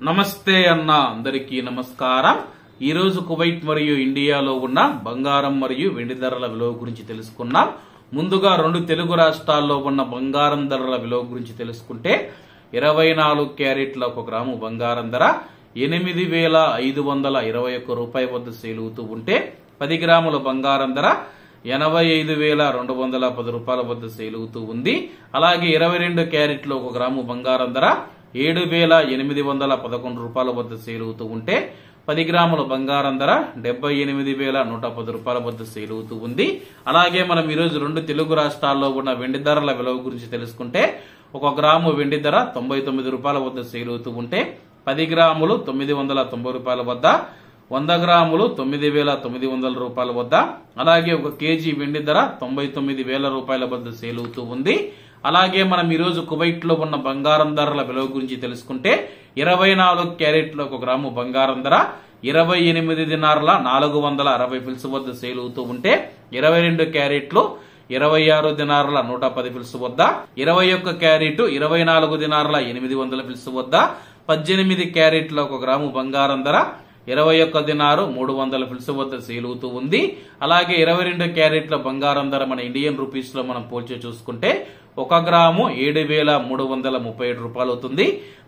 నమస్తే అన్న అందరికీ నమస్కారం। ఈ రోజు కువైట్ మరియు ఇండియాలో ఉన్న బంగారం మరియు వెండి ధరల విలువ గురించి తెలుసుకున్నాం। ముందుగా రెండు తెలుగు రాష్ట్రాల్లో ఉన్న బంగారం ధరల విలువ గురించి తెలుసుకుంటే 24 క్యారెట్ల 1 గ్రాము బంగారం ధర 8521 రూపాయల వద్ద సేల్ అవుతూ ఉంటే 10 గ్రాముల బంగారం ధర 85,210 రూపాయల వద్ద సేల్ అవుతూ ఉంది। అలాగే 22 క్యారెట్ల 1 గ్రాము బంగారం ధర 7,811 రూపాయల వద్ద సేల్ అవుతూ ఉంటే 10 గ్రాముల బంగారం ధర 78,110 రూపాయల వద్ద సేల్ అవుతూ ఉంది। అలాగే మనం ఈ రోజు రెండు తెలుగు రాష్ట్రాల్లో ఉన్న వెండి ధరల విలువ గురించి తెలుసుకుంటే 1 గ్రాము వెండి ధర 99 రూపాయల వద్ద సేల్ అవుతూ ఉంటే 10 గ్రాములు 990 రూపాయల వద్ద, 100 గ్రాములు 9,900 రూపాయల వద్ద, అలాగే 1 కేజీ వెండి ధర 99,000 రూపాయల వద్ద సేల్ అవుతూ ఉంది। అలాగే మనం ఈ రోజు కువైట్ లో ఉన్న బంగారం ధరల విలువ గురించి తెలుసుకుంటే 24 క్యారెట్ల 1 గ్రాము బంగారం ధర 28 దినార్ల 460 ఫిల్స్ వద్ద సేల్ అవుతూ ఉంటే 22 క్యారెట్లు 26 దినార్ల 110 ఫిల్స్ వద్ద, 21 క్యారెట్ 24 దినార్ల 800 ఫిల్స్ వద్ద, 18 క్యారెట్ల 1 గ్రాము బంగారం ధర 21 దినారు 300 ఫిల్స్ వద్ద సేల్ అవుతూ ఉంది। అలాగే 22 క్యారెట్ల బంగారం ధర మన ఇండియన్ రూపీస్ లో మనం పోల్చి చూసుకుంటే 1 గ్రాము 7,337 రూపాయలు అవుతుంది।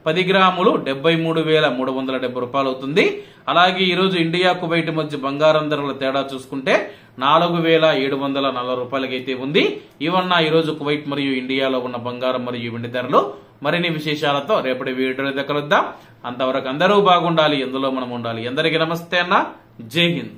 10 గ్రాములు 73,370 రూపాయలు అవుతుంది। అలాగే ఈ రోజు ఇండియా కువైట్ మధ్య బంగారం ధరల తేడా చూసుకుంటే 4,740 రూపాయలకైతే ఉంది। ఇవన్న ఈ రోజు కువైట్ మరియు ఇండియాలో ఉన్న బంగారం మరియు వెండి ధరలు। మరిన్ని విశేషాలతో రేపటి వీడియోలో కలుద్దాం। అంతవరకు అందరూ బాగుండాలి, ఎందులో మనం ఉండాలి। అందరికీ నమస్తే అన్న, జై హింద్।